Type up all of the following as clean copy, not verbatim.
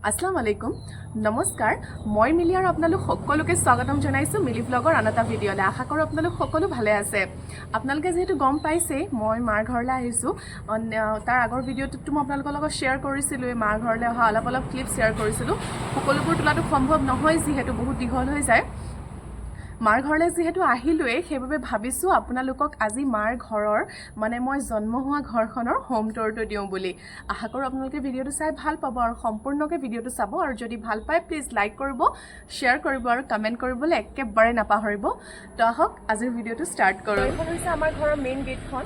আসসালামু আলাইকুম নমস্কাৰ মই মিলি আৰু আপোনালোক সকলোকে স্বাগতম জনাইছোঁ মিলি ব্লগৰ আন এটা ভিডিঅ'লৈ আশা কৰোঁ আপোনালোক সকলো ভালে আছে আপোনালোকে যেহেতু গম পাইছে মই মাৰ ঘৰলৈ আহিছোঁ তাৰ আগৰ ভিডিঅ'টোত মই আপোনালোকৰ লগত শ্বেয়াৰ কৰিছিলোঁ মাৰ ঘৰলৈ অহা অলপ ক্লিপ শ্বেয়াৰ কৰিছিলোঁ সকলোবোৰ তোলাটো সম্ভৱ নহয় যিহেতু বহুত দীঘল হৈ যায় মাৰ ঘৰলৈ যেহেতু আহিলোৱে সেইবাবে ভাবিছোঁ আপোনালোকক আজি মাৰ ঘৰৰ মানে মই জন্ম হোৱা ঘৰখনৰ হোম টুৰটো দিওঁ বুলি আশা কৰোঁ আপোনালোকে ভিডিঅ'টো চাই ভাল পাব আৰু সম্পূৰ্ণকৈ ভিডিঅ'টো চাব আৰু যদি ভাল পায় প্লিজ লাইক কৰিব শ্বেয়াৰ কৰিব আৰু কমেণ্ট কৰিবলৈ একেবাৰে নাপাহৰিব তো আহক আজিৰ ভিডিঅ'টো ষ্টাৰ্ট কৰোঁ এইখন হৈছে আমাৰ ঘৰৰ মেইন গেটখন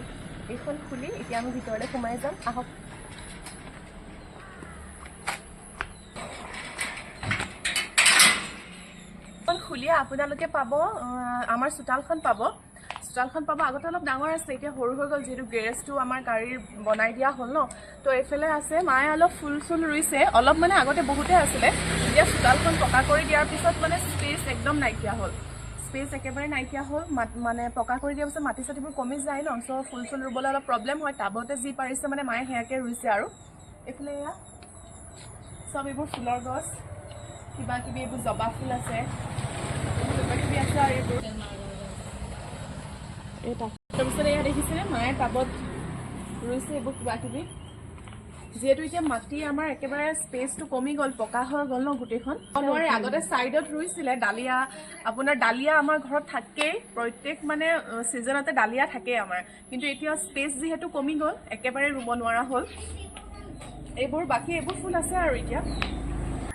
এইখন খুলি এতিয়া আমি ভিতৰলৈ সোমাই যাম আহক খুলিয়া আপোনালোকে পাব আমাৰ চোতালখন পাব আগতে অলপ ডাঙৰ আছে এতিয়া সৰু হৈ গ'ল যেহেতু গেৰেজটো আমাৰ গাড়ীৰ বনাই দিয়া হ'ল ন তো এইফালে আছে মায়ে অলপ ফুল ৰুইছে অলপ মানে আগতে বহুতে আছিলে এতিয়া চোতালখন পকা কৰি দিয়াৰ পিছত মানে স্পেচ একদম নাইকিয়া হ'ল একেবাৰে নাইকিয়া হ'ল মানে পকা কৰি দিয়াৰ পিছত মাটি চাটিবোৰ কমি যায় ন চ' ফুল ৰুবলৈ অলপ প্ৰব্লেম হয় টাবতে যি পাৰিছে মানে মায়ে সেয়াকে ৰুইছে আৰু এইফালে এয়া চব এইবোৰ ফুলৰ গছ কিবা কিবি এইবোৰ জবা ফুল আছে তাৰপিছত এয়া দেখিছিলে মায়ে টাবত ৰুইছে এইবোৰ কিবা কিবি যিহেতু এতিয়া মাটি আমাৰ একেবাৰে স্পেচটো কমি গ'ল পকা হৈ গ'ল ন গোটেইখন নোৱাৰে আগতে ছাইডত ৰুইছিলে ডালিয়া আপোনাৰ ডালিয়া আমাৰ ঘৰত থাকেই প্ৰত্যেক মানে ছিজনতে ডালিয়া থাকেই আমাৰ কিন্তু এতিয়া স্পেচ যিহেতু কমি গ'ল একেবাৰে ৰুব নোৱাৰা হ'ল এইবোৰ বাকী এইবোৰ ফুল আছে আৰু এতিয়া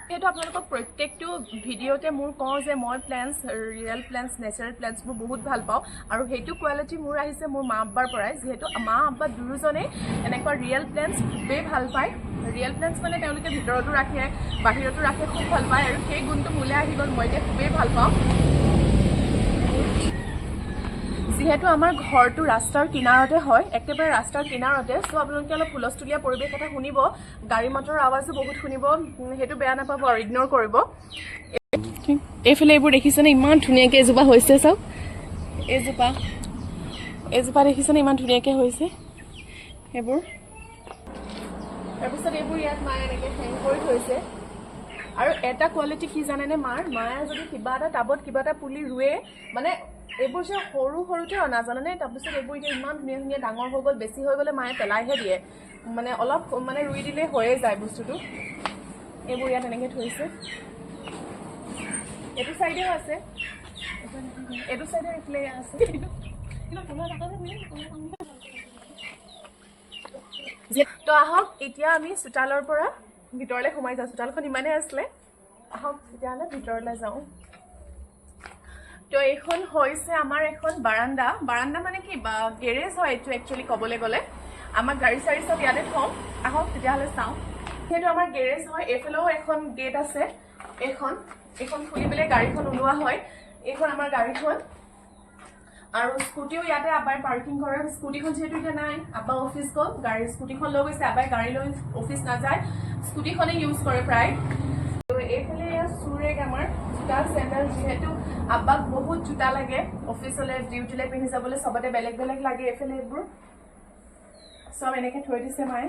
এইটো আপোনালোকক প্ৰত্যেকটো ভিডিঅ'তে মোৰ কওঁ যে মই প্লেণ্টছ ৰিয়েল প্লেণ্টছ নেচাৰেল প্লেণ্টছবোৰ বহুত ভাল পাওঁ আৰু সেইটো কোৱালিটি মোৰ আহিছে মোৰ মা আব্বাৰ পৰাই যিহেতু মা আব্বা দুয়োজনেই এনেকুৱা ৰিয়েল প্লেণ্টছ খুবেই ভাল পায় ৰিয়েল প্লেণ্টছ মানে তেওঁলোকে ভিতৰতো ৰাখে বাহিৰতো ৰাখে খুব ভাল পায় আৰু সেই গুণটো মোলৈ আহি গ'ল মই এতিয়া খুবেই ভাল পাওঁ যিহেতু আমাৰ ঘৰটো ৰাস্তাৰ কিনাৰতে হয় একেবাৰে ৰাস্তাৰ কিনাৰতে চ' আপোনালোকে অলপ হুলস্থুলীয়া পৰিৱেশ এটা শুনিব গাড়ী মটৰৰ আৱাজো বহুত শুনিব সেইটো বেয়া নাপাব আৰু ইগন'ৰ কৰিব এইফালে এইবোৰ দেখিছেনে ইমান ধুনীয়াকৈ এজোপা হৈছে চাওক এইজোপা দেখিছেনে ইমান ধুনীয়াকৈ হৈছে সেইবোৰ তাৰপিছত এইবোৰ ইয়াত মায়ে এনেকৈ হেং কৰি থৈছে আৰু এটা কোৱালিটি কি জানেনে মায়ে যদি কিবা এটা টাবত কিবা এটা পুলি ৰুৱে মানে এইবোৰ যে সৰুতে অনা জানানে তাৰপিছত এইবোৰ এতিয়া ইমান ধুনীয়া ডাঙৰ হৈ গ'ল বেছি হৈ গ'লে মায়ে পেলাইহে দিয়ে মানে অলপ মানে ৰুই দিলে হৈয়ে যায় বস্তুটো এইবোৰ ইয়াত এনেকৈ থৈছে এইটো চাইডেও আছে এইটো চাইডে এইফালে আছে তো আহক এতিয়া আমি চোতালৰ পৰা ভিতৰলৈ সোমাই যাওঁ চোতালখন ইমানেই আছিলে আহক তেতিয়াহ'লে ভিতৰলৈ যাওঁ তো এইখন হৈছে আমাৰ এখন বাৰাণ্ডা মানে কি গেৰেজ হয় এইটো একচুৱেলি ক'বলৈ গ'লে আমাৰ গাড়ী চাড়ী চব ইয়াতে থওঁ আহক তেতিয়াহ'লে চাওঁ সেইটো আমাৰ গেৰেজ হয় এইফালেও এখন গেট আছে এইখন খুলি পেলাই গাড়ীখন ওলোৱা হয় এইখন আমাৰ গাড়ীখন আৰু স্কুটিও ইয়াতে আব্বাই পাৰ্কিং কৰে স্কুটিখন যিহেতু এতিয়া নাই আব্বা অফিচ গ'ল গাড়ীৰ স্কুটিখন লৈ গৈছে আব্বাই গাড়ী লৈ অফিচ নাযায় স্কুটিখনে ইউজ কৰে প্ৰায় এইফালে চুৰেগ আমাৰ জোতা চেণ্ডেল যিহেতু আব্বাক বহুত জোতা লাগে অফিচলৈ ডিউটিলৈ পিন্ধি যাবলৈ চবতে বেলেগ লাগে এইফালে এইবোৰ চব এনেকৈ থৈ দিছে মায়ে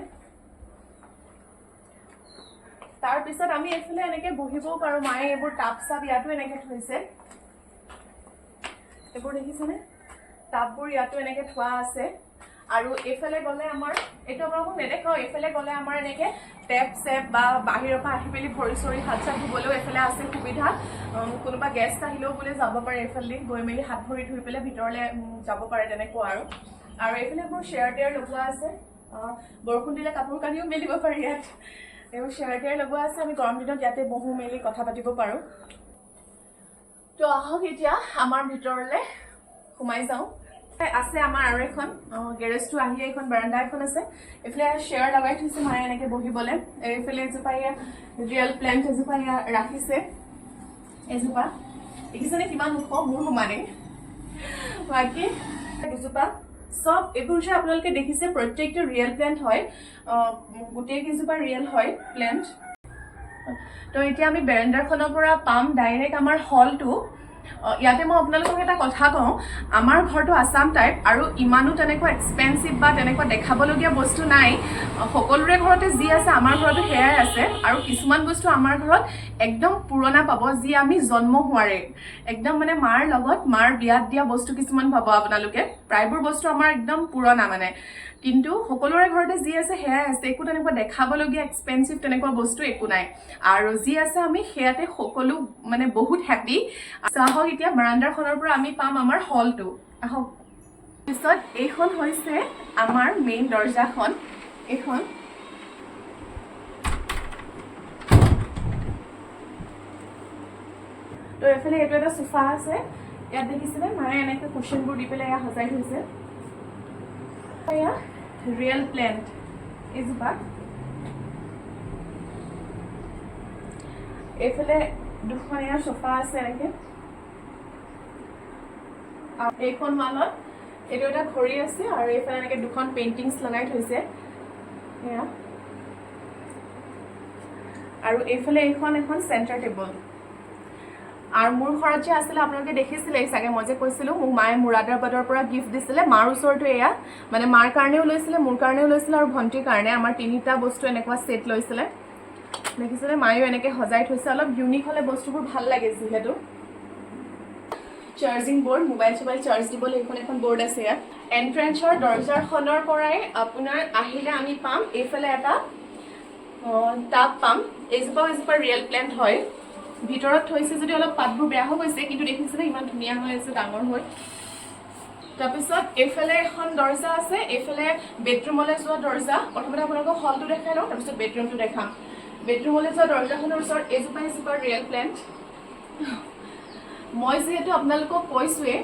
তাৰপিছত আমি এইফালে এনেকৈ বহিবও পাৰোঁ মায়ে এইবোৰ টাব চাব ইয়াতো এনেকৈ থৈছে এইবোৰ দেখিছেনে টাববোৰ ইয়াতো এনেকৈ থোৱা আছে আৰু এইফালে গ'লে আমাৰ এইটো আপোনালোকক নেদেখাওঁ এইফালে গ'লে আমাৰ এনেকৈ টেপ চেপ বা বাহিৰৰ পৰা আহি পেলি ভৰি চৰি হাত চাত ধুবলৈও এইফালে আছে সুবিধা কোনোবা গেষ্ট আহিলেও বোলে যাব পাৰে এইফালে গৈ মেলি হাত ভৰি ধুই পেলাই ভিতৰলৈ যাব পাৰে তেনেকুৱা আৰু এইফালে মোৰ শ্বেয়াৰ টেয়াৰ লগোৱা আছে বৰষুণ দিলে কাপোৰ কানিও মেলিব পাৰি ইয়াত এইবোৰ শ্বেয়াৰ টেয়াৰ লগোৱা আছে আমি গৰম দিনত ইয়াতে বহো মেলি কথা পাতিব পাৰোঁ তো আহক এতিয়া আমাৰ ভিতৰলৈ সোমাই যাওঁ আছে আমাৰ আৰু এখন গেৰেজটো আহি এখন বাৰাণ্ডা এখন আছে এইফালে শ্বেয়াৰ লগাই থৈছে মায়ে এনেকৈ বহিবলৈ এইফালে এজোপা ৰিয়েল প্লেণ্ট এজোপা ৰাখিছে এজোপা দেখিছেনে কিমান ওখ মোৰ সমানে বাকী দুজোপা চব এইবোৰ যে আপোনালোকে দেখিছে প্ৰত্যেকটো ৰিয়েল প্লেণ্ট হয় গোটেই কেইজোপা ৰিয়েল হয় প্লেণ্ট তো এতিয়া আমি বেৰেণ্ডাৰখনৰ পৰা পাম ডাইৰেক্ট আমাৰ হলটো ইয়াতে মই আপোনালোকক এটা কথা কওঁ, আমাৰ ঘৰটো আছাম টাইপ আৰু ইমানো তেনেকুৱা এক্সপেঞ্চিভ বা তেনেকুৱা দেখাবলগীয়া বস্তু নাই। সকলোৰে ঘৰতে যি আছে আমাৰ ঘৰতো সেয়াই আছে। আৰু কিছুমান বস্তু আমাৰ ঘৰত একদম পুৰণা পাব, যি আমি জন্ম হোৱাৰে একদম মানে মাৰ লগত মাৰ বিয়াত দিয়া বস্তু কিছুমান পাব আপোনালোকে। প্ৰায়বোৰ বস্তু আমাৰ একদম পুৰণা মানে, কিন্তু সকলোৰে ঘৰতে যি আছে সেয়াই আছে। একো তেনেকুৱা দেখাবলগীয়া এক্সপেঞ্চিভ তেনেকুৱা বস্তু একো নাই। আৰু যি আছে আমি সেয়াতে সকলো মানে বহুত হেপী। আহক এতিয়া বাৰাণ্ডাখনৰ পৰা আমি পাম আমাৰ হলটো। আহক। পিছত এইখন হৈছে আমাৰ মেইন দৰ্জাখন। এইখন তো এইফালে এইটো এটা সোফা আছে। ইয়াত দেখিছেনে মায়ে এনেকৈ কুশ্যনবোৰ দি পেলাই এয়া সজাই থৈছে। এয়া ৰিয়েল প্লেণ্ট এইজোপা। এইফালে দুখন এয়া সোফা আছে এনেকৈ। এইখন ৱালত এইটো এটা ঘড়ী আছে আৰু এইফালে এনেকৈ দুখন পেইণ্টিংছ লগাই থৈছে এয়া। আৰু এইফালে এইখন এখন চেণ্টাৰ টেবুল। আৰু মোৰ ঘৰত যে আছিলে আপোনালোকে দেখিছিলে চাগে, মই যে কৈছিলোঁ মোক মায়ে মুৰাদাবাদৰ পৰা গিফ্ট দিছিলে। মাৰ ওচৰতো এয়া মানে মাৰ কাৰণেও লৈছিলে, মোৰ কাৰণেও লৈছিলে আৰু ভণ্টিৰ কাৰণে। আমাৰ তিনিটা বস্তু এনেকুৱা ছেট লৈছিলে। দেখিছিলে মায়েও এনেকৈ সজাই থৈছে। অলপ ইউনিক হ'লে বস্তুবোৰ ভাল লাগে যিহেতু। চাৰ্জিং বৰ্ড, মোবাইল চোবাইল চাৰ্জ দিবলৈ এইখন এখন বৰ্ড আছে ইয়াত। এণ্ট্ৰেঞ্চৰ দৰ্জাখনৰ পৰাই আপোনাৰ আহিলে আমি পাম এইফালে এটা টাব পাম। এইজোপা ৰিয়েল প্লেণ্ট হয়। ভিতৰত থৈছে যদি অলপ পাতবোৰ বেয়া হৈ গৈছে, কিন্তু দেখিছেনে ইমান ধুনীয়া হৈ আছে ডাঙৰ হৈ। তাৰপিছত এইফালে এখন দৰ্জা আছে, এইফালে বেডৰুমলৈ যোৱা দৰ্জা। প্ৰথমতে আপোনালোকক হলটো দেখাই লওঁ, তাৰপিছত বেডৰুমটো দেখাম। বেডৰুমলৈ যোৱা দৰ্জাখনৰ ওচৰত এইজোপা ৰিয়েল প্লেণ্ট। মই যিহেতু আপোনালোকক কৈছোঁৱেই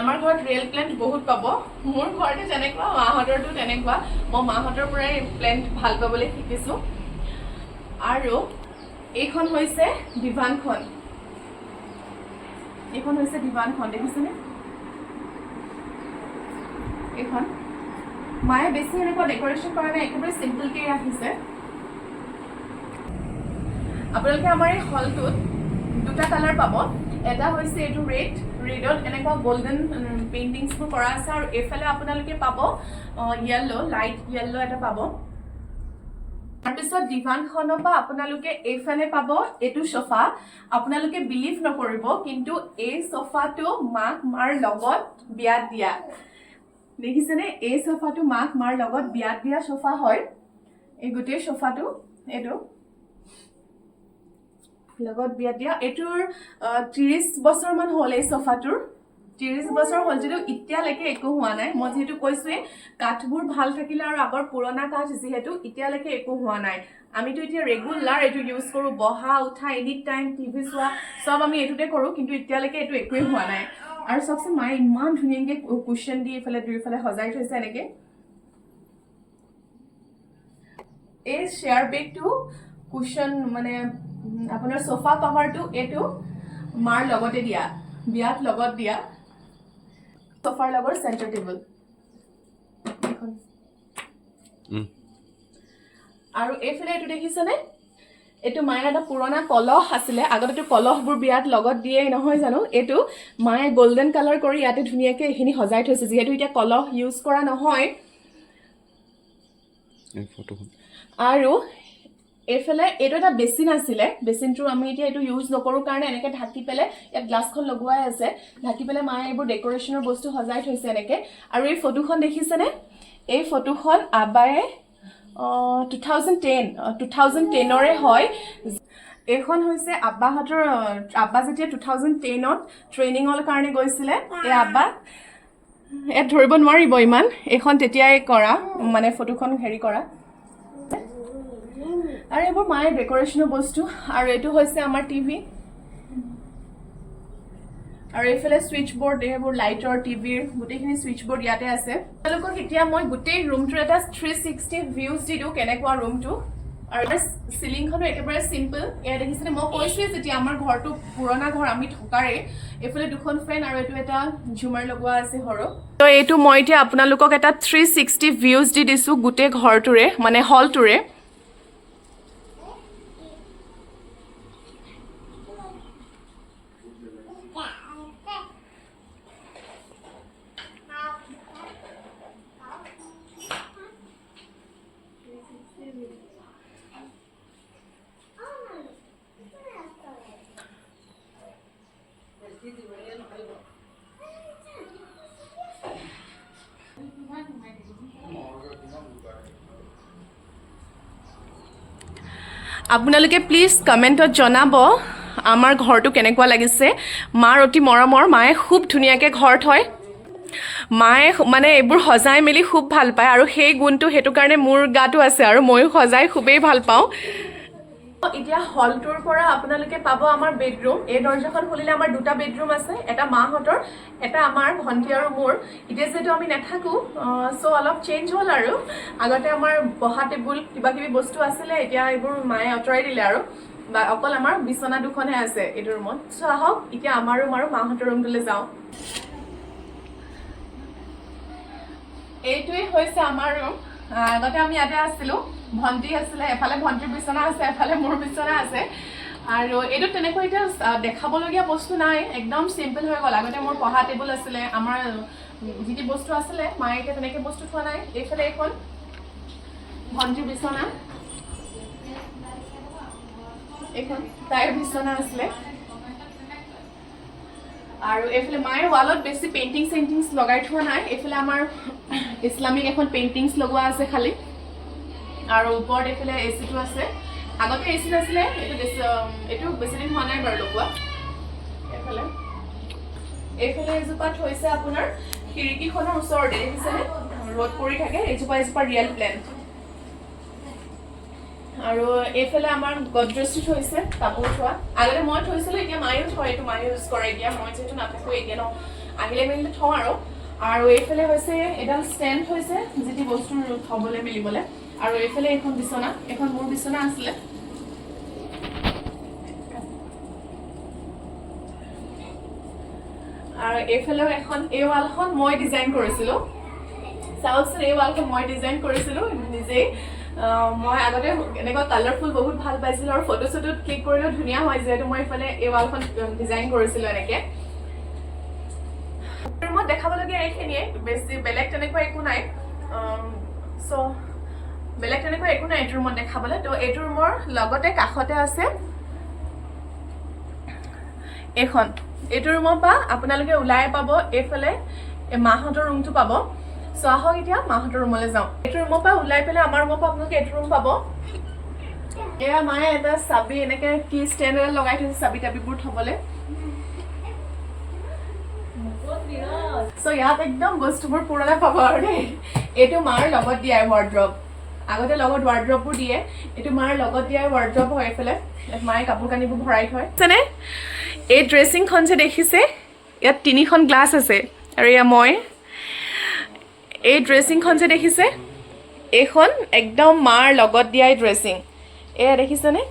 আমাৰ ঘৰত ৰিয়েল প্লেণ্ট বহুত পাব। মোৰ ঘৰতে যেনেকুৱা মাহঁতৰটো তেনেকুৱা। মই মাহঁতৰ পৰাই প্লেণ্ট ভাল পাবলৈ শিকিছোঁ। আৰু এইখন হৈছে দিৱানখন। এইখন হৈছে দিৱানখন, দেখিছেনে? এইখন মায়ে বেছি এনেকুৱা ডেকৰেশ্যন কৰা নাই, একেবাৰে চিম্পলকৈ ৰাখিছে। আপোনালোকে আমাৰ এই হলটোত দুটা কালাৰ পাব। এটা হৈছে এইটো ৰেডত এনেকুৱা গল্ডেন পেইণ্টিংছবোৰ কৰা আছে। আৰু এইফালে আপোনালোকে পাব য়েল্ল', লাইট য়েল্ল' এটা পাব। তাৰপিছত দিৱানখনৰ পৰা আপোনালোকে এইফালে পাব এইটো চোফা। আপোনালোকে বিলিভ নকৰিব, কিন্তু এই চোফাটো মাক মাৰ লগত বিয়াত দিয়া। দেখিছেনে? এই চোফাটো মাক মাৰ লগত বিয়াত দিয়া চোফা হয়। এই গোটেই চোফাটো এইটো লগত বিয়াত দিয়া। এইটোৰ 30 বছৰমান হ'ল এই চোফাটোৰ। 30 বছৰ হ'ল যদিও এতিয়ালৈকে একো হোৱা নাই। মই যিহেতু কৈছোঁৱেই কাঠবোৰ ভাল থাকিলে আৰু আগৰ পুৰণা কাঠ যিহেতু এতিয়ালৈকে একো হোৱা নাই। আমিতো এতিয়া ৰেগুলাৰ এইটো ইউজ কৰোঁ, বহা উঠা এনি টাইম টিভি চোৱা চব আমি এইটোতে কৰোঁ, কিন্তু এতিয়ালৈকে এইটো একোৱেই হোৱা নাই। আৰু চাওকচোন মায়ে ইমান ধুনীয়াকৈ কুশ্যন দি এইফালে দুইফালে সজাই থৈছে এনেকৈ। এই শ্বেয়াৰ বেগটো কুশ্যন মানে আপোনাৰ চোফা কভাৰটো এইটো মাৰ লগতে দিয়া, বিয়াত লগত দিয়া চোফাৰ লগৰ চেণ্টাৰ টেবুল। আৰু এইফালে এইটো দেখিছেনে? এইটো মায়ে এটা পুৰণা কলহ আছিলে। আগতেতো কলহবোৰ বিয়াত লগত দিয়ে নহয় জানো? এইটো মায়ে গল্ডেন কালাৰ কৰি ইয়াতে ধুনীয়াকৈ এইখিনি সজাই থৈছে, যিহেতু এতিয়া কলহ ইউজ কৰা নহয়। আৰু এইফালে এইটো এটা বেচিন আছিলে। বেচিনটো আমি এতিয়া এইটো ইউজ নকৰোঁ কাৰণে এনেকৈ ঢাকি পেলাই ইয়াত গ্লাছখন লগোৱাই আছে। ঢাকি পেলাই মায়ে এইবোৰ ডেকৰেশ্যনৰ বস্তু সজাই থৈছে এনেকৈ। আৰু এই ফটোখন দেখিছেনে? এই ফটোখন আবায়ে 2010ৰে হয়। এইখন হৈছে আব্বাহঁতৰ। আব্বা যেতিয়া 2010ত ট্ৰেইনিঙৰ কাৰণে গৈছিলে, এই আব্বা ইয়াত ধৰিব নোৱাৰিব ইমান। এইখন তেতিয়াই কৰা মানে ফটোখন হেৰি কৰা। আৰু এইবোৰ মায়ে ডেকৰেশ্যনৰ বস্তু। আৰু এইটো হৈছে আমাৰ টিভি। আৰু এইফালে ছুইচ বৰ্ড, এইবোৰ লাইটৰ টিভিৰ গোটেইখিনি ছুইচ বৰ্ড ইয়াতে আছে। তেওঁলোকক এতিয়া মই গোটেই ৰুমটোৰ এটা 360 ভিউজ দি দিওঁ কেনেকুৱা ৰুমটো। আৰু চিলিংখনো একেবাৰে চিম্পল। এয়া দেখিছেনে? মই কৈছোঁৱেই যেতিয়া আমাৰ ঘৰটো পুৰণা ঘৰ, আমি থকাৰে। এইফালে দুখন ফেন আৰু এইটো এটা ঝুমাৰ লগোৱা আছে সৰু। তো এইটো মই এতিয়া আপোনালোকক এটা 360 ভিউজ দি দিছোঁ গোটেই ঘৰটোৰে মানে হলটোৰে। আপোনালোকে প্লিজ কমেণ্টত জনাব আমাৰ ঘৰটো কেনেকুৱা লাগিছে মাৰ অতি মৰমৰ মায়ে খুব ধুনীয়াকৈ ঘৰ থয় মায়ে মানে এইবোৰ সজাই মেলি খুব ভাল পায় আৰু সেই গুণটো সেইটো কাৰণে মোৰ গাতো আছে আৰু ময়ো সজাই খুবেই ভাল পাওঁ এতিয়া হলটোৰ পৰা আপোনালোকে পাব আমাৰ বেডৰুম এই দৰ্জাখন খুলিলে আমাৰ দুটা বেডৰুম আছে এটা মাহঁতৰ এটা আমাৰ ভণ্টি আৰু মোৰ এতিয়া যেটো আমি নাথাকো সো অলপ চেঞ্জ হ'ল আৰু আগতে আমাৰ বহা টেবুল কিবা কিবি বস্তু আছিলে এতিয়া এইবোৰ মায়ে অতৰাই দিলে আৰু অকল আমাৰ বিছনা দুখনহে আছে এইটো ৰুমত সো আহক এতিয়া আমাৰ ৰুম আৰু মাহঁতৰ ৰুমটোলৈ যাওঁ এইটোৱে হৈছে আমাৰ ৰুম আগতে আমি ইয়াতে আছিলোঁ ভণ্টি আছিলে এফালে ভণ্টিৰ বিছনা আছে এফালে মোৰ বিছনা আছে আৰু এইটো তেনেকৈ এতিয়া দেখাবলগীয়া বস্তু নাই একদম চিম্পল হৈ গ'ল আগতে মোৰ পঢ়া টেবুল আছিলে আমাৰ যি যি বস্তু আছিলে মায়ে এতিয়া তেনেকৈ বস্তু থোৱা নাই এইফালে এখন ভণ্টিৰ বিছনা এখন তাইৰ বিছনা আছিলে আৰু এইফালে মায়ে ৱালত বেছি পেইণ্টিংছ লগাই থোৱা নাই এইফালে আমাৰ ইছলামিক এখন পেইণ্টিংছ লগোৱা আছে খালি আৰু ওপৰত এইফালে এচিটো আছে আগতে এচি নাছিলে এইটো বেছি দিন হোৱা নাই বাৰু লগোৱা এইফালে এজোপাত হৈছে আপোনাৰ খিৰিকীখনৰ ওচৰতে দেখিছেনে ৰ'দ পৰি থাকে এজোপা ৰিয়েল প্লেণ্ট আৰু এইফালে আমাৰ গডৰেজটো থৈছে কাপোৰ থোৱা আগতে মই থৈছিলোঁ এতিয়া মায়েও থয় এইটো মায়ে ইউজ কৰে এতিয়া মই যিহেতু নাথাকোঁ এতিয়া ন আহিলে মেলিলে থওঁ আৰু এইফালে হৈছে এডাল ষ্টেণ্ড হৈছে যি বস্তু থ'বলৈ মেলিবলৈ আৰু এইফালে এখন বিছনা এখন মোৰ বিছনা আছিলে আৰু এইফালেও এখন এই ৱালখন মই ডিজাইন কৰিছিলোঁ চাওকচোন এই ৱালখন মই ডিজাইন কৰিছিলোঁ নিজেই মই আগতে এনেকুৱা কালাৰফুল বহুত ভাল পাইছিলোঁ আৰু ফটো চটোত ক্লিক কৰিলেও ধুনীয়া হয় যিহেতু মই এইফালে এই ৱালখন ডিজাইন কৰিছিলোঁ এনেকৈ ৰুমত দেখাবলগীয়া এইখিনিয়ে বেছি বেলেগ তেনেকুৱা একো নাই চ' বেলেগ তেনেকুৱা একো নাই এইটো ৰুমত দেখাবলৈ তো এইটো ৰুমৰ লগতে কাষতে আছে এইটো ৰুমৰ পৰা আপোনালোকে ওলাই পাব এইফালে মাহঁতৰ ৰুমটো পাব চ' আহক এতিয়া মাহঁতৰ ৰুমলৈ যাওঁ এইটো ৰুমৰ পৰা ওলাই পেলাই আমাৰ ৰুমৰ পৰা আপোনালোকে এইটো ৰুম পাব এয়া মায়ে এটা চাবি এনেকৈ কি ষ্টেণ্ড এডাল লগাই থৈছে চাবি তাবিবোৰ থ'বলৈ চ' ইয়াত একদম বস্তুবোৰ পুৰণা পাব আৰু দেই এইটো মাৰ লগত দিয়া ৱাৰ্ড্ৰব আগতে লগত ৱাৰ্ড্ৰববোৰ দিয়ে এইটো মাৰ লগত দিয়া ৱাৰ্ড্ৰব হয় এইফালে মায়ে কাপোৰ কানিবোৰ ভৰাই থয় আছেনে এই ড্ৰেছিংখন যে দেখিছে ইয়াত 3খন গ্লাছ আছে আৰু এয়া মই এই ড্ৰেছিংখন যে দেখিছে এইখন একদম মাৰ লগত দিয়াই ড্ৰেছিং এয়া দেখিছেনে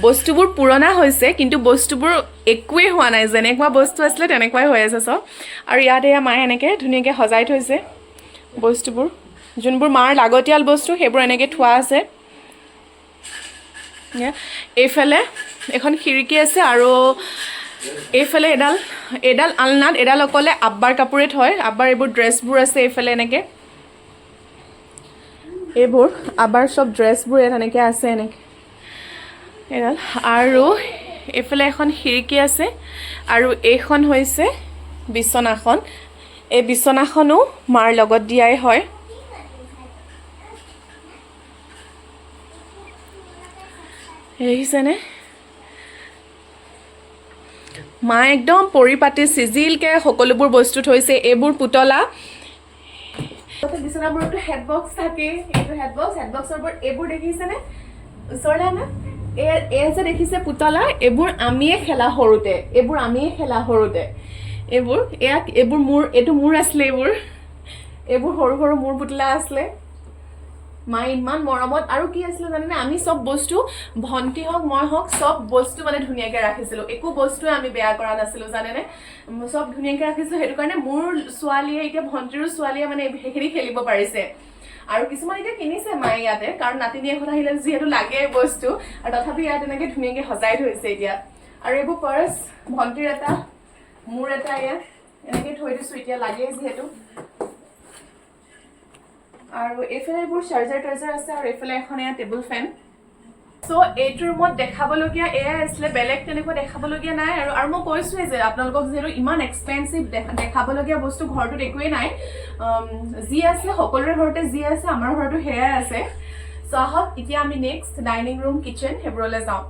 বস্তুবোৰ পুৰণা হৈছে কিন্তু বস্তুবোৰ একোৱেই হোৱা নাই যেনেকুৱা বস্তু আছিলে তেনেকুৱাই হৈ আছে চব আৰু ইয়াত এয়া মায়ে এনেকৈ ধুনীয়াকৈ সজাই থৈছে বস্তুবোৰ যোনবোৰ মাৰ লাগতিয়াল বস্তু সেইবোৰ এনেকৈ থোৱা আছে এইফালে এখন খিৰিকী আছে আৰু এইফালে এডাল আলনাত এডাল অকলে আব্বাৰ কাপোৰে থয় আব্বাৰ এইবোৰ ড্ৰেছবোৰ আছে এইফালে এনেকৈ এইবোৰ আব্বাৰ চব ড্ৰেছবোৰ ইয়াত এনেকৈ আছে এনেকৈ এডাল আৰু এইফালে এখন খিৰিকী আছে আৰু এইখন হৈছে বিছনাখন এই বিছনাখনো মাৰ লগত দিয়াই হয় দেখিছেনে মায়ে একদম পৰিপাতি চিজিলকৈ সকলোবোৰ বস্তু থৈছে এইবোৰ পুতলা বিছনাবোৰতো হেডবক্স থাকে এইটো হেডবক্সৰ ওপৰত এইবোৰ দেখিছেনে ওচৰলৈ না এই যে দেখিছে পুতলা এইবোৰ আমিয়ে খেলা সৰুতে এইবোৰ মোৰ আছিলে এইবোৰ সৰু সৰু মোৰ পুতলা আছিলে মায়ে ইমান মৰমত আৰু কি আছিলে জানেনে আমি চব বস্তু ভণ্টি হওক মই হওক চব বস্তু মানে ধুনীয়াকৈ ৰাখিছিলোঁ একো বস্তুৱে আমি বেয়া কৰা নাছিলোঁ জানেনে চব ধুনীয়াকৈ ৰাখিছিলোঁ সেইটো কাৰণে মোৰ ছোৱালীয়ে এতিয়া ভণ্টিৰো ছোৱালীয়ে মানে সেইখিনি খেলিব পাৰিছে আৰু কিছুমান এতিয়া কিনিছে মায়ে ইয়াতে কাৰণ নাতিনী এখন আহিলে যিহেতু লাগে বস্তু আৰু তথাপি ইয়াত এনেকৈ ধুনীয়াকৈ সজাই থৈছে এতিয়া আৰু এইবোৰ পাৰ্চ ভণ্টিৰ এটা মোৰ এটা ইয়াত এনেকৈ থৈ দিছোঁ এতিয়া লাগে যিহেতু আৰু এইফালে এইবোৰ চাৰ্জাৰ টাৰ্জাৰ আছে আৰু এইফালে এখন এয়া টেবুল ফেন সো এইটো ৰুমত দেখাবলগীয়া এয়াই আছিলে, বেলেগ তেনেকুৱা দেখাবলগীয়া নাই। আৰু মই কৈছোৱে যে আপোনালোকক যিহেতু ইমান এক্সপেঞ্চিভ দেখাবলগীয়া বস্তু ঘৰটোত একোৱেই নাই, যি আছে সকলোৰে ঘৰতে যি আছে আমাৰ ঘৰতো সেয়াই আছে। চ' আহক এতিয়া আমি নেক্সট ডাইনিং ৰুম, কিটচেন সেইবোৰলৈ যাওঁ।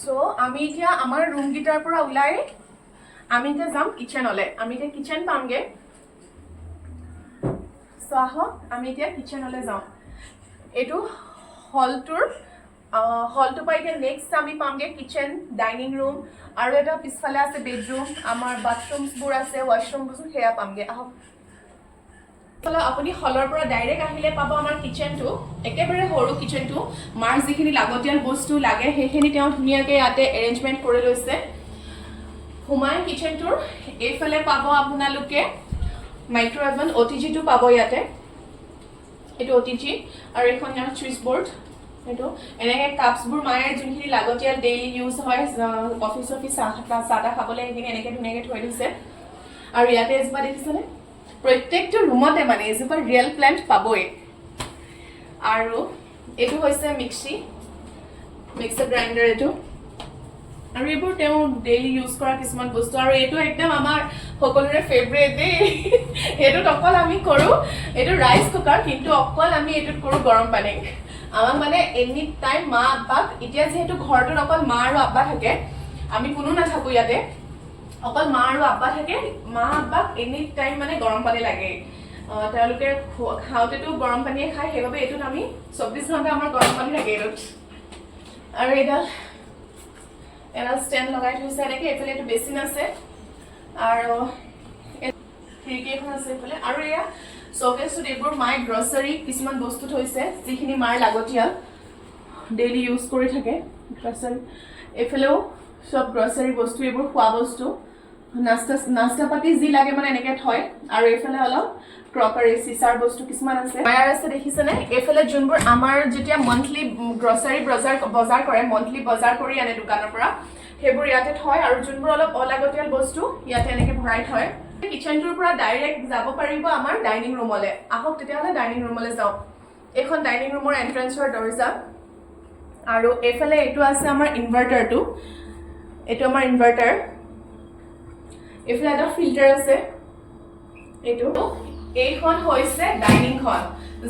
চ' আমি এতিয়া আমাৰ ৰুমকেইটাৰ পৰা ওলাই আমি এতিয়া যাম কিটচেনলৈ। আমি এতিয়া কিটচেন পামগৈ। চ' আহক আমি এতিয়া কিটচেনলৈ যাওঁ। এইটো হলটোৰ পৰা এতিয়া নেক্সট আমি পামগৈ কিটচেন, ডাইনিং ৰুম, আৰু এটা পিছফালে আছে বেডৰুম, আমাৰ বাথৰুমছবোৰ আছে, ৱাছৰুমবোৰ সেয়া পামগৈ। আহক আপুনি হলৰ পৰা ডাইৰেক্ট আহিলে পাব আমাৰ কিটচেনটো, একেবাৰে সৰু কিটচেনটো। মাৰ যিখিনি লাগতিয়াল বস্তু লাগে সেইখিনি তেওঁ ধুনীয়াকৈ ইয়াতে এৰেঞ্জমেণ্ট কৰি লৈছে। সোমাই কিটচেনটোৰ এইফালে পাব আপোনালোকে মাইক্ৰ'ৱেভন, OTG টো পাব ইয়াতে। এইটো OTG আৰু এইখন ইয়াৰ চুইচ বৰ্ড। এইটো এনেকৈ কাপছবোৰ মায়ে যোনখিনি লাগতিয়াল ডেইলি ইউজ হয়, অফিচ চাহ তাহ খাবলৈ সেইখিনি এনেকৈ ধুনীয়াকৈ থৈ দিছে। আৰু ইয়াতে এজোপা দেখিছেনে, প্ৰত্যেকটো ৰুমতে মানে এজোপা ৰিয়েল প্লেণ্ট পাবই। আৰু এইটো হৈছে মিক্সাৰ গ্ৰাইণ্ডাৰ এইটো, আৰু এইবোৰ তেওঁ ডেইলি ইউজ কৰা কিছুমান বস্তু। আৰু এইটো একদম আমাৰ সকলোৰে ফেভৰেট দেই, এইটোত অকল আমি কৰোঁ, এইটো ৰাইচ কুকাৰ, কিন্তু অকল আমি এইটোত কৰোঁ গৰম পানী। আমাক মানে এনি টাইম মা আব্বাক, এতিয়া যিহেতু ঘৰটোত অকল মা আৰু আব্বা থাকে, আমি কোনো নাথাকোঁ ইয়াতে, অকল মা আৰু আব্বা থাকে, মা আব্বাক এনি টাইম মানে গৰম পানী লাগে। তেওঁলোকে খাওঁতেতো গৰম পানীয়ে খায়, সেইবাবে এইটোত আমি 24 ঘণ্টা আমাৰ গৰম পানী থাকে এইটোত। আৰু এডাল ষ্টেণ্ড লগাই থৈছে এনেকৈ। এইফালে এইটো বেচিন আছে আৰু খিৰিকী এখন আছে এইফালে। আৰু এয়া শ্ব'কেছটোত এইবোৰ মায়ে গ্ৰচাৰী কিছুমান বস্তু থৈছে, যিখিনি মাৰ লাগতিয়াল ডেইলি ইউজ কৰি থাকে গ্ৰচাৰী। এইফালেও চব গ্ৰচাৰী বস্তু, এইবোৰ খোৱা বস্তু, নাস্তা পাতি যি লাগে মানে এনেকৈ থয়। আৰু এইফালে অলপ ক্ৰকাৰী, চিচাৰ বস্তু কিছুমান আছে। মায়াৰ আছে দেখিছেনে, এইফালে যোনবোৰ আমাৰ যেতিয়া মান্থলি গ্ৰচাৰী বজাৰ কৰে, মান্থলি বজাৰ কৰি আনে দোকানৰ পৰা, সেইবোৰ ইয়াতে থয়। আৰু যোনবোৰ অলপ অলাগতিয়াল বস্তু ইয়াতে এনেকৈ ভৰাই থয়। কিটচেনটোৰ পৰা ডাইৰেক্ট যাব পাৰিব আমাৰ ডাইনিং ৰুমলৈ। আহক তেতিয়াহ'লে ডাইনিং ৰুমলৈ যাওঁ। এইখন ডাইনিং ৰুমৰ এণ্ট্ৰেঞ্চৰ দৰ্জা। আৰু এইফালে এইটো আছে আমাৰ ইনভাৰ্টাৰটো, এইটো আমাৰ ইনভাৰ্টাৰ। এইফালে এটা ফিল্টাৰ আছে। এইখন হৈছে ডাইনিংখন,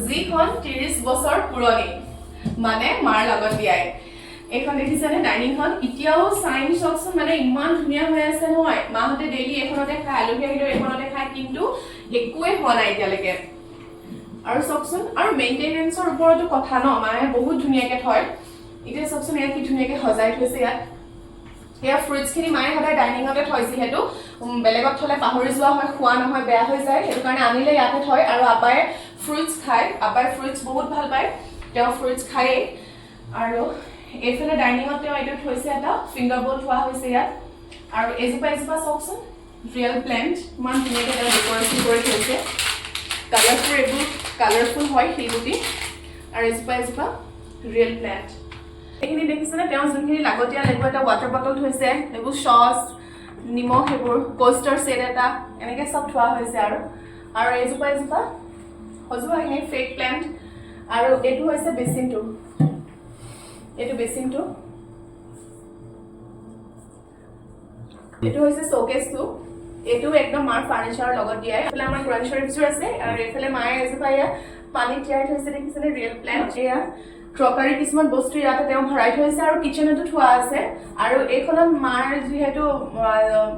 যিখন 30 বছৰ পুৰণি, মানে মাৰ লগত দিয়াই। এইখন দেখিছেনে ডাইনিংখন, এতিয়াও চাইন চাওকচোন, মানে ইমান ধুনীয়া হৈ আছে নহয়। মাহঁতে ডেইলি এইখনতে খায়, আলহী আহিলেও এইখনতে খায়, কিন্তু একোৱে হোৱা নাই এতিয়ালৈকে। আৰু চাওকচোন, আৰু মেইনটেনেঞ্চৰ ওপৰতো কথা ন, মায়ে বহুত ধুনীয়াকৈ থয়। এতিয়া চাওকচোন ইয়াত কি ধুনীয়াকৈ সজাই থৈছে। এয়া ফ্ৰুটছখিনি মায়ে সদায় ডাইনিঙতে থয়, যিহেতু বেলেগত থ'লে পাহৰি যোৱা হয়, খোৱা নহয়, বেয়া হৈ যায়, সেইটো কাৰণে আনিলে ইয়াতে থয়। আৰু আব্বাই ফ্ৰুটছ খায়, আব্বাই ফ্ৰুটছ বহুত ভাল পায়, তেওঁ ফ্ৰুটছ খায়েই। আৰু এইফালে ডাইনিঙত তেওঁ এইটো থৈছে, এটা ফিংগাৰ বল থোৱা হৈছে ইয়াত। আৰু এজোপা চাওকচোন, ৰিয়েল প্লেণ্ট, ইমান ধুনীয়াকৈ তেওঁ ডেক'ৰেশ্যন কৰি থৈছে। এইবোৰ কালাৰফুল হয় শিলগুটি। আৰু এজোপা ৰিয়েল প্লেণ্ট। এইখিনি দেখিছেনে, তেওঁ যোনখিনি লাগতিয়াল, এইবোৰ এটা ৱাটাৰ বটল থৈছে, এইবোৰ চচ, নিমখ, সেইবোৰ কষ্টাৰ ছেট এটা, এনেকৈ চব থোৱা হৈছে। আৰু এজোপা সজোৱা এইখিনি ফেক প্লেণ্ট। আৰু এইটো হৈছে বেচিনটো, এইটো হৈছে শ্ব'কেছটো। এইটো একদম মাৰ ফাৰ্নিচাৰৰ লগত দিয়াই। এইফালে আমাৰ গ্ৰচাৰীজবোৰ আছে। আৰু এইফালে মায়ে এজোপা ইয়াত পানী তিয়াই থৈছে, দেখিছেনে, ৰিয়েল প্লেণ্ট। এয়া ক্ৰকাৰী কিছুমান বস্তু ইয়াতে তেওঁ ভৰাই থৈছে, আৰু কিটচেনতো থোৱা আছে। আৰু এইখনত মাৰ যিহেতু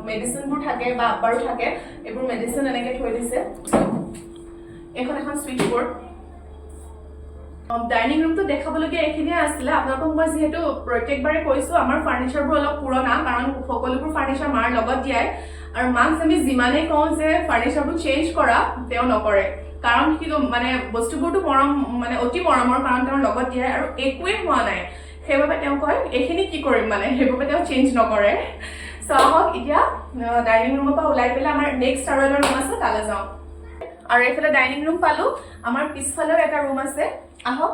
মেডিচিনবোৰ থাকে বা আব্বাৰো থাকে, এইবোৰ মেডিচিন এনেকৈ থৈ দিছে। এইখন এখন চুইচ বৰ্ড। ডাইনিং ৰুমটো দেখাবলগীয়া এইখিনিয়ে আছিলে। আপোনালোকক মই যিহেতু প্ৰত্যেকবাৰে কৈছোঁ, আমাৰ ফাৰ্নিচাৰবোৰ অলপ পুৰণা, কাৰণ সকলোবোৰ ফাৰ্নিচাৰ মাৰ লগত দিয়াই। আৰু মাক আমি যিমানেই কওঁ যে ফাৰ্নিচাৰবোৰ চেঞ্জ কৰা, তেওঁ নকৰে। কাৰণ কি মানে বস্তুবোৰতো মানে অতি মৰমৰ, কাৰণ তেওঁৰ লগত দিয়াই, আৰু একোৱেই হোৱা নাই। সেইবাবে তেওঁ কয় এইখিনি কি কৰিম, মানে সেইবাবে তেওঁ চেঞ্জ নকৰে। চ' আহক এতিয়া ডাইনিং ৰুমৰ পৰা ওলাই পেলাই আমাৰ নেক্সট আৰু এটা ৰুম আছে, তালৈ যাওঁ। আৰু এইফালে ডাইনিং ৰুম পালোঁ, আমাৰ পিছফালেও এটা ৰুম আছে। আহক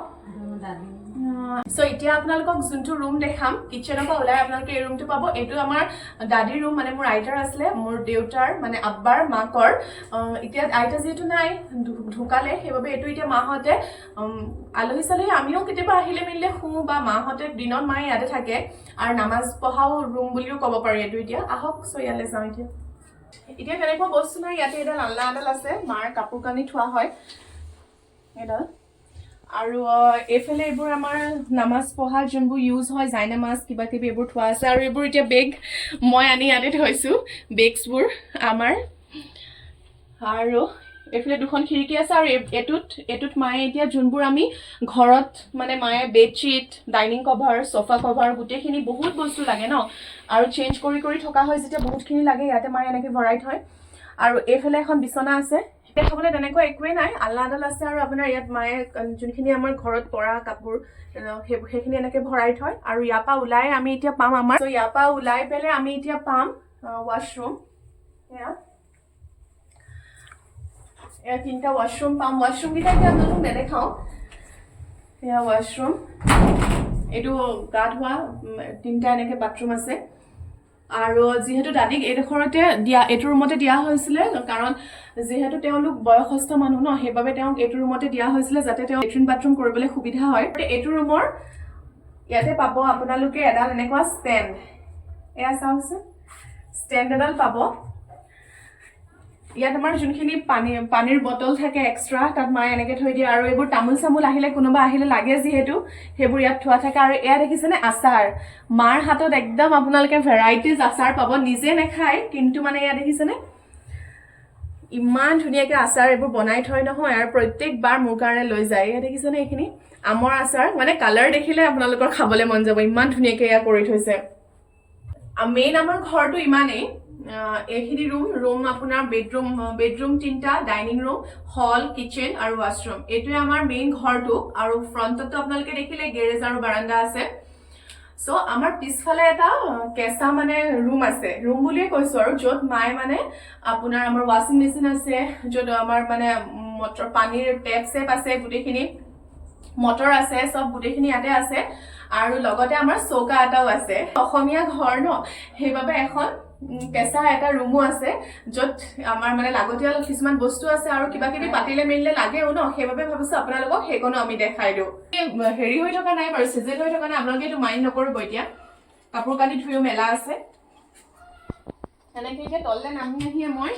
সো এতিয়া আপোনালোকক যোনটো ৰুম দেখাম কিচেনৰ পৰা ওলাই আপোনালোকে এই ৰুমটো পাব এইটো আমাৰ দাদিৰ ৰুম মানে মোৰ আইতাৰ আছিলে মোৰ দেউতাৰ মানে আব্বাৰ মাকৰ এতিয়া আইতা যেহেতু নাই ঢুকালে সেইবাবে এইটো এতিয়া মাহঁতে আলহী চালহী আমিও কেতিয়াবা আহিলে মিলিলে শুওঁ বা মাহঁতে দিনত মায়ে ইয়াতে থাকে আৰু নামাজ পঢ়াও ৰুম বুলিও ক'ব পাৰি এইটো এতিয়া আহক সো ইয়ালৈ যাওঁ এতিয়া কেনেকুৱা বস্তু নাই ইয়াতে এডাল আল্লা এডাল আছে মাৰ কাপোৰ কানি থোৱা হয় এডাল আৰু এইফালে এইবোৰ আমাৰ নামাজ পঢ়া যোনবোৰ ইউজ হয় জাই নামাজ কিবা কিবি এইবোৰ থোৱা আছে আৰু এইবোৰ এতিয়া বেগ মই আনি ইয়াতে থৈছোঁ বেগছবোৰ আমাৰ আৰু এইফালে দুখন খিৰিকী আছে আৰু এইটোত মায়ে এতিয়া যোনবোৰ আমি ঘৰত মানে মায়ে bedsheet dining cover sofa cover গোটেইখিনি বহুত বস্তু লাগে ন আৰু চেঞ্জ কৰি থকা হয় যেতিয়া বহুতখিনি লাগে ইয়াতে মায়ে এনেকৈ ভৰাই থয় আৰু এইফালে এখন বিচনা আছে দেখাবলৈ তেনেকুৱা একোৱেই নাই আল্লা আডাল আছে আৰু আপোনাৰ ইয়াত মায়ে যোনখিনি আমাৰ ঘৰত পৰা কাপোৰ সেইখিনি এনেকৈ ভৰাই থয় আৰু ইয়াৰ পৰা ওলাই আমি এতিয়া পাম আমাৰ ইয়াৰ পৰা ওলাই পেলাই আমি এতিয়া পাম ৱাশৰুম এয়া তিনিটা ৱাশৰুম পাম ৱাশৰুমকেইটা এতিয়া আপোনালোকক নেদেখাওঁ এয়া ৱাশৰুম এইটো গা ধোৱা তিনিটা এনেকৈ বাথৰুম আছে আৰু যিহেতু দাদিক এইডোখৰতে এইটো ৰুমতে দিয়া হৈছিলে কাৰণ যিহেতু তেওঁলোক বয়সস্থ মানুহ ন সেইবাবে তেওঁক এইটো ৰুমতে দিয়া হৈছিলে যাতে তেওঁ লেট্ৰিন বাথৰুম কৰিবলৈ সুবিধা হয় এইটো ৰুমৰ ইয়াতে পাব আপোনালোকে এডাল এনেকুৱা ষ্টেণ্ড এয়া চাওকচোন ষ্টেণ্ড এডাল পাব ইয়াত আমাৰ যোনখিনি পানীৰ বটল থাকে এক্সট্ৰা তাত মায়ে এনেকৈ থৈ দিয়ে আৰু এইবোৰ তামোল চামোল আহিলে কোনোবা আহিলে লাগে যিহেতু সেইবোৰ ইয়াত থোৱা থাকে আৰু এয়া দেখিছেনে আচাৰ মাৰ হাতত একদম আপোনালোকে ভেৰাইটিজ আচাৰ পাব নিজে নেখায় কিন্তু মানে এয়া দেখিছেনে ইমান ধুনীয়াকৈ আচাৰ এইবোৰ বনাই থয় নহয় আৰু প্ৰত্যেকবাৰ মোৰ কাৰণে লৈ যায় এয়া দেখিছেনে এইখিনি আমৰ আচাৰ মানে কালাৰ দেখিলে আপোনালোকৰ খাবলৈ মন যাব ইমান ধুনীয়াকৈ এয়া কৰি থৈছে মেইন আমাৰ ঘৰটো ইমানেই এইখিনি ৰুম আপোনাৰ বেডৰুম তিনিটা ডাইনিং ৰুম হল কিচেন আৰু ৱাশৰুম এইটোৱে আমাৰ মেইন ঘৰটো আৰু ফ্ৰণ্টতো আপোনালোকে দেখিলে গেৰেজ আৰু বাৰাণ্ডা আছে সো আমাৰ পিছফালে এটা কেঁচা মানে ৰুম আছে ৰুম বুলিয়ে কৈছোঁ আৰু য'ত মায়ে মানে আপোনাৰ আমাৰ ৱাশ্বিং মেচিন আছে য'ত আমাৰ মানে মটৰ পানীৰ টেপ চেপ আছে গোটেইখিনি মটৰ আছে সব গোটেইখিনি ইয়াতে আছে আৰু লগতে আমাৰ চৌকা এটাও আছে অসমীয়া ঘৰ ন সেইবাবে এখন কেঁচা এটা ৰুমো আছে য'ত আমাৰ মানে লাগতিয়াল কিছুমান বস্তু আছে আৰু কিবা কিবি পাতিলে মেলিলে লাগেও ন সেইবাবে ভাবিছোঁ আপোনালোকক সেইকণো আমি দেখাই দিওঁ হেৰি হৈ থকা নাই বাৰু চিজেল হৈ থকা নাই আপোনালোকে এইটো মাইণ্ড নকৰিব এতিয়া কাপোৰ কানি ধুইও মেলা আছে এনেকৈ এতিয়া তললৈ নামি আহিয়ে মই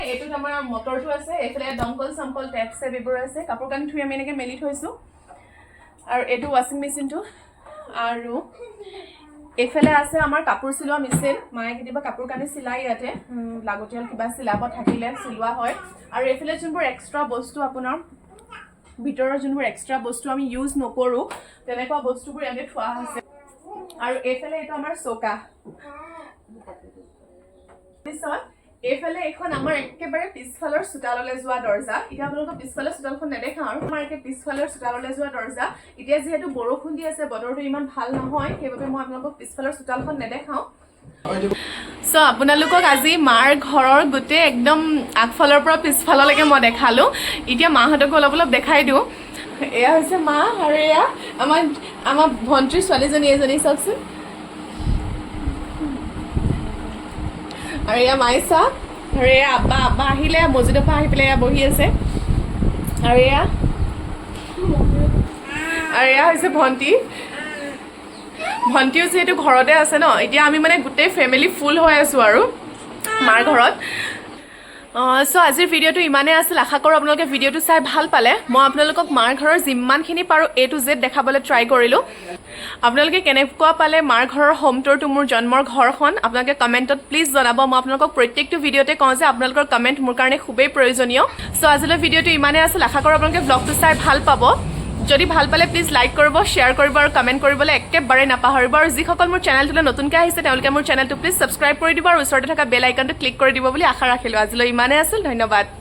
এইটোত আমাৰ মটৰটো আছে এইফালে দমকল চমকল টেপ চেপ এইবোৰ আছে কাপোৰ কানি ধুই আমি এনেকৈ মেলি থৈছোঁ আৰু এইটো ৱাশ্বিং মেচিনটো আৰু এইফালে আছে আমাৰ কাপোৰ চিলোৱা মেচিন মায়ে কেতিয়াবা কাপোৰ কানি চিলাই ইয়াতে লাগতিয়াল কিবা চিলাব থাকিলে চিলোৱা হয় আৰু এইফালে যোনবোৰ এক্সট্ৰা বস্তু আপোনাৰ ভিতৰৰ যোনবোৰ এক্সট্ৰা বস্তু আমি ইউজ নকৰোঁ তেনেকুৱা বস্তুবোৰ ইয়াতে থোৱা আছে আৰু এইফালে এইটো আমাৰ চৌকা পিছত এইফালে এখন আমাৰ একেবাৰে পিছফালৰ চোতাললৈ যোৱা দৰ্জা এতিয়া আপোনালোকৰ পিছফালৰ চোতালখন নেদেখাওঁ আৰু আমাৰ একে পিছফালৰ চোতাললৈ যোৱা দৰ্জা এতিয়া যিহেতু বৰষুণ দি আছে বতৰটো ইমান ভাল নহয় সেইবাবে মই আপোনালোকক পিছফালৰ চোতালখন নেদেখাওঁ সো আপোনালোকক আজি মাৰ ঘৰৰ গোটেই একদম আগফালৰ পৰা পিছফাললৈকে মই দেখালোঁ এতিয়া মাহঁতকো অলপ অলপ দেখাই দিওঁ এয়া হৈছে মা আৰু এয়া আমাৰ ভণ্টিৰ ছোৱালীজনী এজনী চাওকচোন আৰু এয়া মাইছা আৰু এয়া আব্বা আহিলে মছজিদৰ পৰা আহি পেলাই এয়া বহি আছে আৰু এয়া হৈছে ভণ্টিও যিহেতু ঘৰতে আছে ন এতিয়া আমি মানে গোটেই ফেমিলি ফুল হৈ আছোঁ আৰু মাৰ ঘৰত সো আজিৰ ভিডিঅ'টো ইমানেই আছিল আশা কৰোঁ আপোনালোকে ভিডিঅ'টো চাই ভাল পালে মই আপোনালোকক মাৰ ঘৰৰ যিমানখিনি পাৰোঁ A to Z দেখাবলৈ ট্ৰাই কৰিলোঁ আপোনালোকে কেনেকুৱা পালে মাৰ ঘৰৰ হোম টুৰটো মোৰ জন্মৰ ঘৰখন আপোনালোকে কমেণ্টত প্লিজ জনাব মই আপোনালোকক প্ৰত্যেকটো ভিডিঅ'তে কওঁ যে আপোনালোকৰ কমেণ্ট মোৰ কাৰণে খুবেই প্ৰয়োজনীয় সো আজিলৈ ভিডিঅ'টো ইমানেই আছিল আশা কৰোঁ আপোনালোকে ব্লগটো চাই ভাল পাব যদি ভাল পালে প্লিজ লাইক কৰিব শ্বেয়াৰ কৰিব আৰু কমেণ্ট কৰিবলৈ একেবাৰে নাপাহৰিব আৰু যিসকল মোৰ চেনেলটোলৈ নতুনকৈ আহিছে তেওঁলোকে মোৰ চেনেলটো প্লিজ ছাবস্ক্ৰাইব কৰি দিব আৰু ওচৰতে থকা বেল আইকনটো ক্লিক কৰি দিব বুলি আশা ৰাখিলোঁ আজিলৈ ইমানেই আছিল ধন্যবাদ